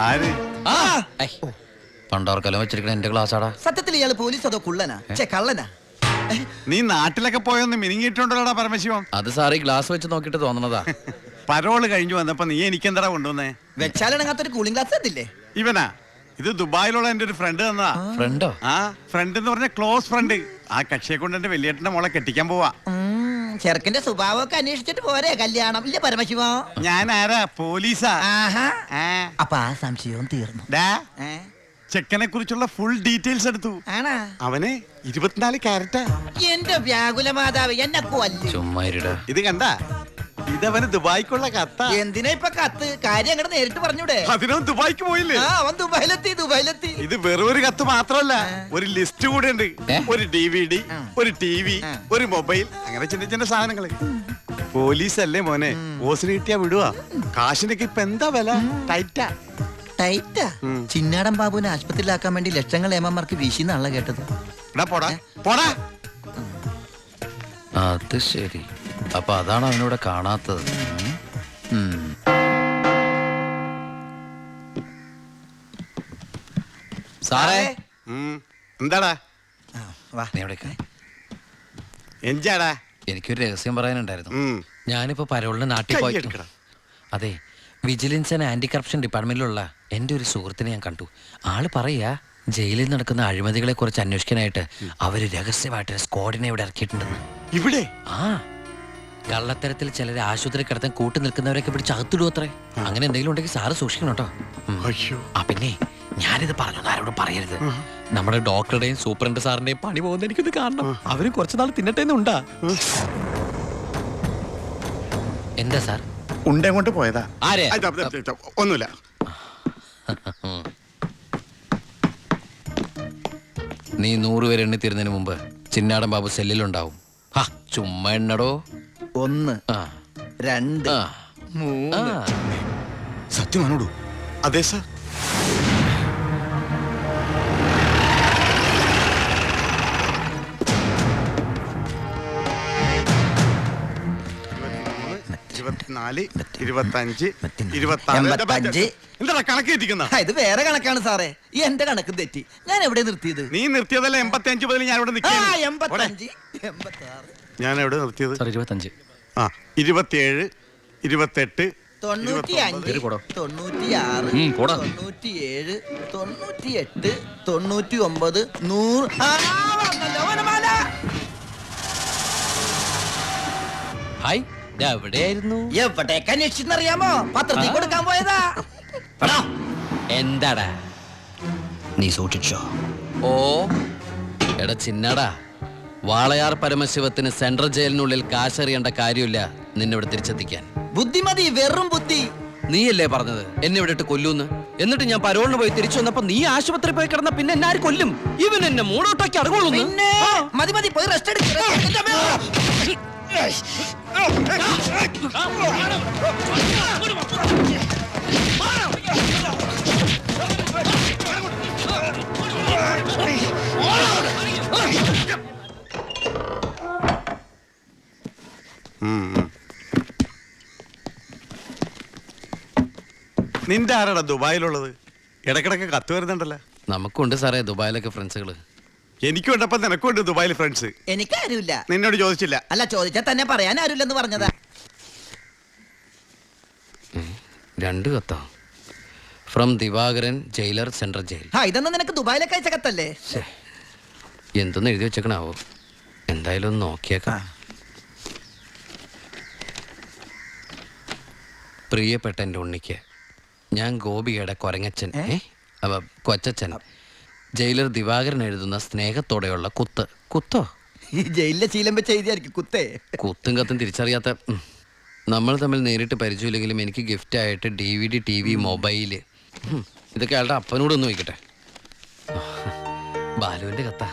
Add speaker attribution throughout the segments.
Speaker 1: ആര്?
Speaker 2: പണ്ടോർക്കലം വെച്ചിരിക്കണ എന്റെ ക്ലാസ്സാടാ.
Speaker 3: സത്യത്തിൽ ഇയാള് പോലീസ് അതോ കുള്ളനാ കള്ളനാ?
Speaker 1: നീ നാട്ടിലൊക്കെ പോയൊന്ന് മിനിങ്ങിയിട്ടുണ്ടല്ലോടാ പരമശിവം.
Speaker 2: അത് സാറ് ഈ ഗ്ലാസ് വെച്ച് നോക്കിട്ട് തോന്നണതാ.
Speaker 1: പരോള് കഴിഞ്ഞു വന്നപ്പോ നീ എനിക്കെന്താ കൊണ്ടുവന്നേ?
Speaker 3: വെച്ചാലിണങ്ങാത്തൊരു കൂളിംഗ് ഗ്ലാസ് എത്തില്ലേ?
Speaker 1: ഇവനാ? ഇത് ദുബായിലുള്ള എന്റെ ഒരു ഫ്രണ്ട് തന്നതാ.
Speaker 2: ഫ്രണ്ടോ?
Speaker 1: ആ ഫ്രണ്ട് എന്ന് പറഞ്ഞ ക്ലോസ് ഫ്രണ്ട്. ആ കക്ഷിയെ കൊണ്ട് എന്റെ വലിയേട്ടന്റെ മോളെ കെട്ടിക്കാൻ പോവാ.
Speaker 3: ചെറുക്കന്റെ സ്വഭാവമൊക്കെ അന്വേഷിച്ചിട്ട് പോരെ കല്യാണം? ഇല്ല പരമശിവ,
Speaker 1: ഞാൻ ആരാ? പോലീസാ.
Speaker 3: അപ്പൊ ആ സംശയവും തീർന്നു.
Speaker 1: ചെക്കനെ കുറിച്ചുള്ള ഫുൾ ഡീറ്റെയിൽസ് എടുത്തു. അവന് 24 ക്യാരറ്റാ.
Speaker 3: എന്റെ വ്യാകുല മാതാവ്, എന്നെ കൊല്ലും.
Speaker 2: ചുമ്മാ
Speaker 1: ഇത് കണ്ട, ഇതവന് ദുബായിക്കുള്ള കത്ത.
Speaker 3: എന്തിനാ ഇപ്പൊ കത്ത്? കാര്യം അങ്ങോട്ട് നേരിട്ട് പറഞ്ഞൂടെ?
Speaker 1: അതിനവൻ ദുബായിക്ക് പോയില്ലേ?
Speaker 3: അവൻ ദുബായിലെത്തി.
Speaker 1: ഇത് വെറും ഒരു കത്ത് മാത്രമല്ല, ഒരു ലിസ്റ്റ് കൂടെ ഉണ്ട്. ഒരു DVD, ഒരു TV, ഒരു മൊബൈൽ, അങ്ങനെ ചിന്ന ചിന്ന സാധനങ്ങള്. പോലീസ് അല്ലേ മോനെ, ഓസിന് കിട്ടിയാ വിടുവാ. കാശിനൊക്കെ ഇപ്പൊ എന്താ വില? ടൈറ്റാ.
Speaker 3: ചിന്നാടൻ ബാബുവിനെ ആശുപത്രിയിലാക്കാൻ വേണ്ടി ലക്ഷങ്ങൾ ഏമാർക്ക് വീശിന്നാണല്ലോ കേട്ടത്.
Speaker 2: അത് ശരി. അപ്പൊ അതാണ് അവനോട് കാണാത്തത്. സാറേ.
Speaker 1: എന്താടാ?
Speaker 2: എന്താടാ? എനിക്കൊരു രഹസ്യം പറയാനുണ്ടായിരുന്നു. ഞാനിപ്പോ പരോളിന് നാട്ടിൽ പോയി. അതെ, വിജിലൻസ് ആൻഡ് ആന്റി കറപ്ഷൻ ഡിപ്പാർട്ട്മെന്റിലുള്ള എൻ്റെ ഒരു സുഹൃത്തിനെ ഞാൻ കണ്ടു. ആള് പറയാ ജയിലിൽ നടക്കുന്ന അഴിമതികളെ കുറിച്ച് അന്വേഷിക്കാനായിട്ട് അവര് രഹസ്യമായിട്ട് സ്ക്വാഡിനെ ഇവിടെ ഇറക്കിയിട്ടുണ്ടെന്ന്.
Speaker 1: ഇവിടെ?
Speaker 2: ആ, കള്ളത്തരത്തിൽ ചിലരെ ആശുപത്രി കിടത്താൻ കൂട്ടി നിൽക്കുന്നവരൊക്കെ പിടിച്ച് അകത്തിടും അത്രേ. അങ്ങനെ എന്തെങ്കിലും ഉണ്ടെങ്കിൽ സാറ് സൂക്ഷിക്കണം കേട്ടോ. ആ പിന്നെ ഞാനിത് പറഞ്ഞു, ആരോടും പറയരുത്. നമ്മുടെ ഡോക്ടറുടെയും സൂപ്രണ്ട് സാറിന്റെയും പണി പോകുന്ന എനിക്കിത് കാണണം. അവരും കുറച്ചു നാൾ തിന്നട്ടേന്നുണ്ടാ. എന്താ സാർ?
Speaker 1: ഉണ്ടേ കൊണ്ട് പോയതാ.
Speaker 2: ആരെ?
Speaker 1: ഒന്നുമില്ല.
Speaker 2: നീ 100 പേര് എണ്ണി തീരുന്നതിന് മുമ്പ് ചിന്നാടൻ ബാബു സെല്ലിലുണ്ടാവും. ചുമ്മാ എണ്ണടോ.
Speaker 3: 1 2 3.
Speaker 1: സത്യമാണോടൂ? അതെ സാർ. എന്താ കണക്ക് തെറ്റിക്കുന്ന?
Speaker 3: ഇത് വേറെ കണക്കാണ് സാറേ. ഈ എന്റെ കണക്ക് തെറ്റി. ഞാൻ എവിടെ നിർത്തിയത്?
Speaker 1: നീ നിർത്തിയതല്ല 85 മുതൽ ഞാൻ ഇവിടെ നിൽക്കുന്നു.
Speaker 3: 85 86.
Speaker 1: ഞാൻ എവിടെ നിർത്തിയത്?
Speaker 2: 25.
Speaker 1: 27 28
Speaker 3: 95 96 97 98 99 100.
Speaker 2: ഹായ്, എവിടെയായിരുന്നു?
Speaker 3: എവിടേക്ക് അന്വേഷിച്ചെന്നറിയാമോ? പത്രത്തിൽ കൊടുക്കാൻ പോയതാ.
Speaker 2: എന്താടാ?
Speaker 3: നീ സൂക്ഷിച്ചോ?
Speaker 2: ഓ എടാ ചിന്നടാ, വാളയാർ പരമശിവത്തിന് സെൻട്രൽ ജയിലിനുള്ളിൽ കാശറിയേണ്ട കാര്യമില്ല നിന്നിവിടെ തിരിച്ചെത്തിക്കാൻ.
Speaker 3: ബുദ്ധിമതി, വെറും ബുദ്ധി.
Speaker 2: നീയല്ലേ പറഞ്ഞത് എന്നെ ഇവിടെ ഇട്ട് കൊല്ലൂന്ന്? എന്നിട്ട് ഞാൻ പരോളിന് പോയി തിരിച്ചു വന്നപ്പോ നീ ആശുപത്രി പോയി കിടന്ന പിന്നെ എന്നെ ആര് കൊല്ലും? ഇവൻ എന്നെ മൂടോട്ടാക്കി അടങ്ങുള്ളൂ.
Speaker 3: മതി മതി, പോയി റെസ്റ്റ് എടുക്ക.
Speaker 1: നിന്റെ ആരാടാ ദുബായിലുള്ളത്? ഇടക്കിടക്ക് കത്ത് വരുന്നുണ്ടല്ലോ.
Speaker 2: നമുക്കുണ്ട് സാറേ ദുബായിലൊക്കെ ഫ്രണ്ട്സുകള്.
Speaker 1: എനിക്കും ഉണ്ടപ്പോ നിനക്കുണ്ട് ദുബായിൽ ഫ്രണ്ട്സ്.
Speaker 3: എനിക്കാരുമില്ല.
Speaker 1: നിന്നോട് ചോദിച്ചില്ല?
Speaker 3: അല്ല, ചോദിച്ചാൽ തന്നെ പറയാൻ ആരുമില്ലെന്ന് പറഞ്ഞതാ.
Speaker 2: 2 കത്താ. From Divakaran, jailer, central jail.
Speaker 3: ഇതൊന്നും നിനക്ക് ദുബായിലേക്ക് അയച്ച കത്തല്ലേ?
Speaker 2: എന്തൊന്ന് എഴുതി വെച്ചേക്കണാവോ? എന്തായാലും ഒന്ന് നോക്കിയേക്കാം. പ്രിയപ്പെട്ട എൻ്റെ ഉണ്ണിക്ക്, ഞാൻ ഗോപികയുടെ കൊരങ്ങച്ചൻ, കൊച്ചച്ചൻ, ജയിലർ ദിവാകരൻ എഴുതുന്ന സ്നേഹത്തോടെയുള്ള കുത്ത്. കുത്തോ?
Speaker 3: ഈ ജയിലിലെ ശീലം വെച്ച് എഴുതിയായിരിക്കും കുത്തേ.
Speaker 2: കുത്തും കത്തും തിരിച്ചറിയാത്ത നമ്മൾ തമ്മിൽ നേരിട്ട് പരിചയമില്ലെങ്കിലും എനിക്ക് ഗിഫ്റ്റ് ആയിട്ട് DVD, TV, മൊബൈല്, ഇതൊക്കെ അയാളുടെ അപ്പനോടൊന്ന് വയ്ക്കട്ടെ. ബാലുവിന്റെ കത്താ.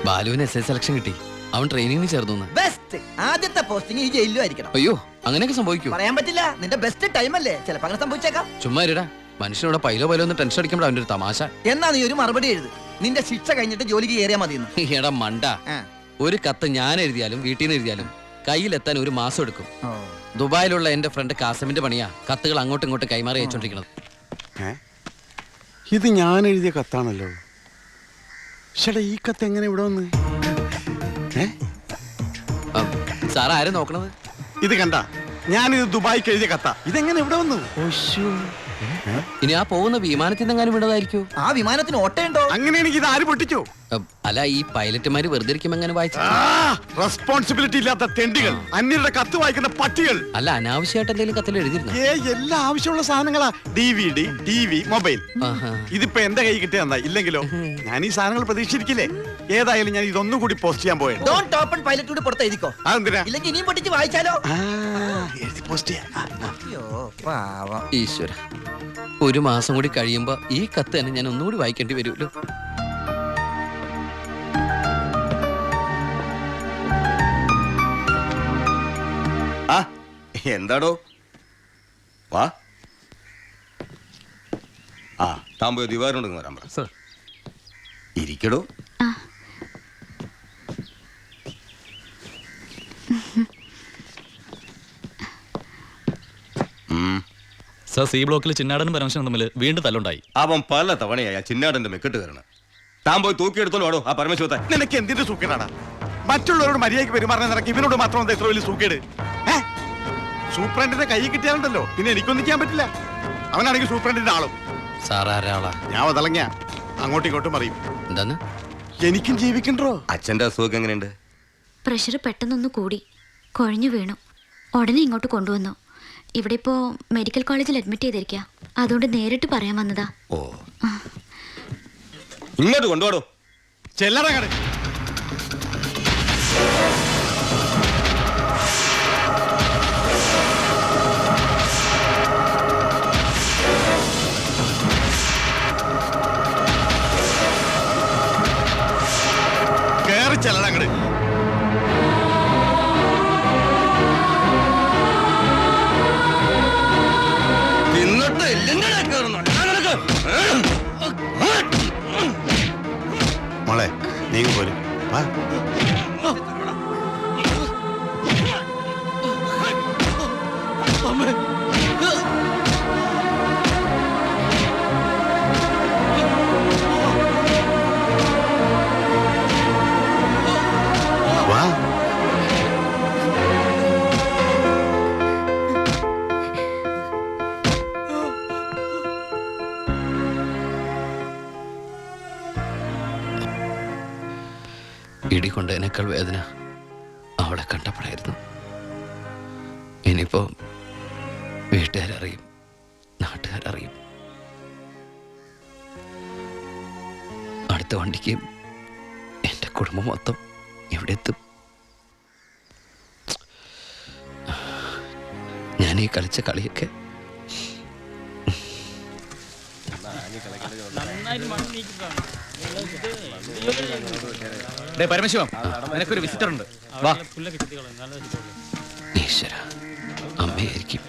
Speaker 2: ബാലുവിന് SS സെലക്ഷൻ കിട്ടി. അവൻ ട്രെയിനിങ്ങിന് ചേർന്നു.
Speaker 3: ബെസ്റ്റ്. ആദ്യത്തെ പോസ്റ്റിംഗ് ഈ ജയിലിലും ആയിരിക്കണം.
Speaker 2: അയ്യോ, അങ്ങനെയൊക്കെ സംഭവിക്കൂ?
Speaker 3: പറയാൻ പറ്റില്ല. നിന്റെ ബെസ്റ്റ് ടൈം അല്ലേ, ചിലപ്പോ അങ്ങനെ സംഭവിച്ചേക്കാം.
Speaker 2: ചുമ്മാ ഇരടാ, മനുഷ്യനോട് പൈലോ ഒന്ന് ടെൻഷൻ അടിക്കുമ്പോൾ അവൻ്റെ ഒരു തമാശ.
Speaker 3: എന്നാ നീ ഒരു മറുപടി എഴുത്, നിന്റെ ശിക്ഷ കഴിഞ്ഞിട്ട് ജോലിക്ക് കയറിയാ മതി.
Speaker 2: എടാ മണ്ട, ഒരു കത്ത് ഞാൻ എഴുതിയാലും വീട്ടിൽ നിന്ന് എഴുതിയാലും കയ്യിലെത്താൻ ഒരു മാസം എടുക്കും. ദുബായിലുള്ള എന്റെ ഫ്രണ്ട് കാസമിന്റെ പണിയാ കത്തുകൾ അങ്ങോട്ടും ഇങ്ങോട്ടും കൈമാറി അയച്ചോണ്ടിരിക്കുന്നത്.
Speaker 1: ഇത് ഞാൻ എഴുതിയ കത്താണല്ലോ. ചേട്ടാ, ഈ കത്ത് എങ്ങനെ ഇവിടെ വന്ന്?
Speaker 2: സാർ ആരും നോക്കണത്?
Speaker 1: ഇത് കണ്ട, ഞാനിത് ദുബായിക്ക് എഴുതിയ കത്ത. ഇതെങ്ങനെ ഇവിടെ വന്നു?
Speaker 2: ഇനി ആ പോകുന്ന വിമാനത്തിൽ നിന്നെങ്ങാനും വിടതായിരിക്കോ?
Speaker 3: ആ വിമാനത്തിന് ഓട്ടയുണ്ടോ?
Speaker 1: അങ്ങനെയാണെങ്കിൽ ഇത് ആര് പൊട്ടിച്ചോ?
Speaker 2: അല്ല, ഈ പൈലറ്റുമാര് വെറുതെ ഇരിക്കുമ്പോ എങ്ങനെ വായിച്ചു?
Speaker 1: റെസ്പോൺസിബിലിറ്റി ഇല്ലാത്ത തെണ്ടികൾ, അന്യരുടെ കത്ത് വായിക്കുന്ന പട്ടികൾ.
Speaker 2: അല്ല, അനാവശ്യമായിട്ട് എന്തെങ്കിലും കത്തിൽ എഴുതിയിരുന്നു?
Speaker 1: എല്ലാ ആവശ്യമുള്ള സാധനങ്ങളാ. DVD, TV, mobile. ഇതിപ്പോ എന്റെ കൈ കിട്ടിയ ഇല്ലെങ്കിലോ? ഞാൻ ഈ സാധനങ്ങൾ പ്രതീക്ഷിച്ചിരിക്കില്ലേ? ഏതായാലും ഞാൻ ഇതൊന്നും കൂടി പോസ്റ്റ് ചെയ്യാൻ പോയത്.
Speaker 3: പൈലറ്റ് പുറത്ത് എഴുതിക്കോ.
Speaker 1: അതെന്തിനാ?
Speaker 3: ഇല്ലെങ്കിൽ ഇനിയും പൊട്ടിച്ച് വായിച്ചാലോ?
Speaker 1: എഴുതി പോസ്റ്റ് ചെയ്യാം.
Speaker 2: ഈശ്വര, ഒരു മാസം കൂടി കഴിയുമ്പോ ഈ കത്ത് തന്നെ ഞാൻ ഒന്നുകൂടി വായിക്കേണ്ടി വരുമല്ലോ.
Speaker 4: എന്താടോ? വാ. താൻ പോയി ദിവാരുണ്ടെന്ന് വരാൻ പറ. ഇരിക്കടോ.
Speaker 5: സർ, സി ബ്ലോക്കിൽ ചിന്നാടനും പരമശനും തമ്മിൽ വീണ്ടും തല്ലുണ്ടായി.
Speaker 4: അവൻ പല തവണയായി ചിന്നാടന്റെ മെക്കിട്ട് കയറണം. താൻ പോയി തൂക്കിയെടുത്തോളൂ ആടോ ആ പരമശിവത്തെ.
Speaker 1: നിനക്ക് എന്തിന്റെ സൂക്കേടാണ്? മറ്റുള്ളവരോട് മര്യാദയ്ക്ക് പെരുമാറുന്ന നിനക്ക് ഇവനോട് മാത്രം എന്താ ഇത്ര വലിയ സൂക്കേട്? സൂപ്രണ്ടിന്റെ കൈ കിട്ടിയാലുണ്ടല്ലോ പിന്നെ എനിക്കൊന്നും ചെയ്യാൻ പറ്റില്ല. അവനാണെങ്കിൽ സൂപ്രണ്ടിന്റെ ആളും.
Speaker 2: സാറാരാളാ?
Speaker 1: ഞാൻ വതളങ്ങിയ അങ്ങോട്ടും ഇങ്ങോട്ടും അറിയും.
Speaker 2: എന്താന്ന്?
Speaker 1: എനിക്കും ജീവിക്കണ്ടോ?
Speaker 4: അച്ഛന്റെ അസുഖം എങ്ങനെയുണ്ട്?
Speaker 6: പ്രഷർ പെട്ടെന്നൊന്ന് കൂടി കുഴഞ്ഞു വീണു. ഉടനെ ഇങ്ങോട്ട് കൊണ്ടുവന്നു. ഇവിടെ ഇപ്പോ മെഡിക്കൽ കോളേജിൽ അഡ്മിറ്റ് ചെയ്തിരിക്കുക. അതുകൊണ്ട് നേരിട്ട് പറയാൻ വന്നതാ.
Speaker 4: ഓ, ഇങ്ങോട്ട് കൊണ്ടുപോടോ.
Speaker 1: ചെല്ലറങ്ങട്. കേറി ചെല്ലടങ്ങട്. മോളെ, നീ പോലും വാ. വാ.
Speaker 2: ഇടി കൊണ്ടതിനേക്കാൾ വേദന അവളെ കണ്ടപ്പോഴായിരുന്നു. ഇനിയിപ്പോ വീട്ടുകാരറിയും, നാട്ടുകാരറിയും. അടുത്ത വണ്ടിക്ക് എൻ്റെ കുടുംബം മൊത്തം എവിടെ എത്തും? ഞാൻ ഈ കളിച്ച കളിയൊക്കെ
Speaker 5: പരമശിവം, നിനക്കൊരു വിസിറ്റർ ഉണ്ട്. വാ.
Speaker 2: ഈശ്വര, അമ്മയായിരിക്കും.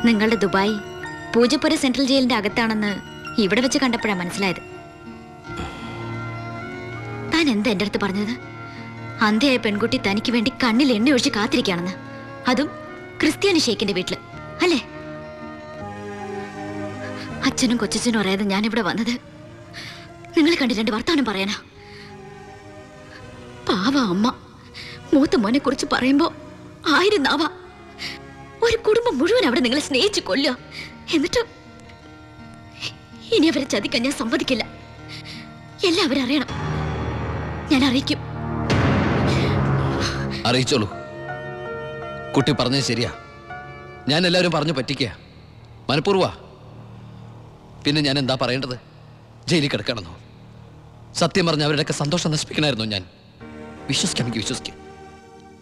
Speaker 6: നിങ്ങളുടെ ദുബായ് പൂജപ്പുര സെൻട്രൽ ജയിലിന്റെ അകത്താണെന്ന് ഇവിടെ വെച്ച് കണ്ടപ്പോഴാണ് മനസ്സിലായത്. താൻ എന്താ എൻ്റെ അടുത്ത് പറഞ്ഞത്? അന്ധയായ പെൺകുട്ടി തനിക്ക് വേണ്ടി കണ്ണിൽ എണ്ണ ഒഴിച്ച് കാത്തിരിക്കുകയാണെന്ന്. അതും ക്രിസ്ത്യാനി ഷേക്കിന്റെ വീട്ടില്, അല്ലേ? അച്ഛനും കൊച്ചച്ഛനും അറിയാതെ ഞാൻ ഇവിടെ വന്നത് നിങ്ങൾ കണ്ട് രണ്ട് വർത്താനം പറയാനാ. പാവ അമ്മ മൂത്ത മോനെ കുറിച്ച് പറയുമ്പോ 1000 നാവ. ഒരു കുടുംബം മുഴുവൻ അവിടെ നിങ്ങളെ സ്നേഹിച്ചു കൊല്ലുക. എന്നിട്ട് ഇനി അവരെ ചതിക്കാൻ ഞാൻ സമ്മതിക്കില്ല. എല്ലാവരും അറിയണം. ഞാൻ അറിയിക്കും.
Speaker 2: അറിയിച്ചോളൂ. കുട്ടി പറഞ്ഞത് ശരിയാ. ഞാൻ എല്ലാവരും പറഞ്ഞു പറ്റിക്കുക, മനഃപൂർവ്വ. പിന്നെ ഞാൻ എന്താ പറയേണ്ടത്? ജയിലിൽ കിടക്കണമെന്നോ? സത്യം പറഞ്ഞ അവരുടെയൊക്കെ സന്തോഷം നശിപ്പിക്കണമായിരുന്നു ഞാൻ. വിശ്വസിക്കാമെങ്കിൽ വിശ്വസിക്കും.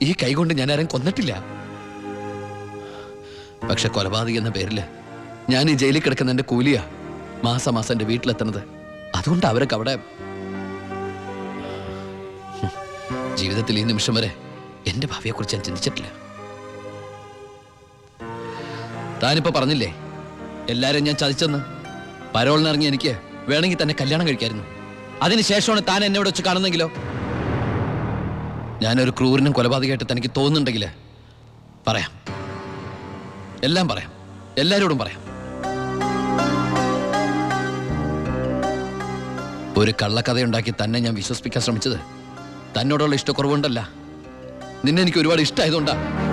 Speaker 2: ഈ കൈകൊണ്ട് ഞാൻ ആരും കൊന്നിട്ടില്ല. പക്ഷെ കൊലപാതകം എന്ന പേരില് ഞാൻ ഈ ജയിലിൽ കിടക്കുന്ന എന്റെ കൂലിയാ മാസം മാസം എന്റെ വീട്ടിലെത്തുന്നത്. അതുകൊണ്ട് അവരൊക്കെ അവിടെ ജീവിതത്തിൽ ഈ നിമിഷം വരെ എന്റെ ഭാവിയെക്കുറിച്ച് ഞാൻ ചിന്തിച്ചിട്ടില്ല. താനിപ്പോ പറഞ്ഞില്ലേ എല്ലാരും ഞാൻ ചതിച്ചെന്ന്. പരോളിനിറങ്ങി എനിക്ക് വേണമെങ്കിൽ തന്നെ കല്യാണം കഴിക്കായിരുന്നു. അതിനുശേഷമാണ് താൻ എന്നെ ഇവിടെ വെച്ച് കാണുന്നെങ്കിലോ? ഞാനൊരു ക്രൂരനും കൊലപാതകമായിട്ട് തനിക്ക് തോന്നുന്നുണ്ടെങ്കിൽ പറയാം, എല്ലാം പറയാം, എല്ലാരോടും പറയാം. ഒരു കള്ളക്കഥയുണ്ടാക്കി തന്നെ ഞാൻ വിശ്വസിപ്പിക്കാൻ ശ്രമിച്ചത് തന്നോടുള്ള ഇഷ്ടക്കുറവുണ്ടല്ല, നിന്നെ എനിക്ക് ഒരുപാട് ഇഷ്ടമായതുകൊണ്ടാ.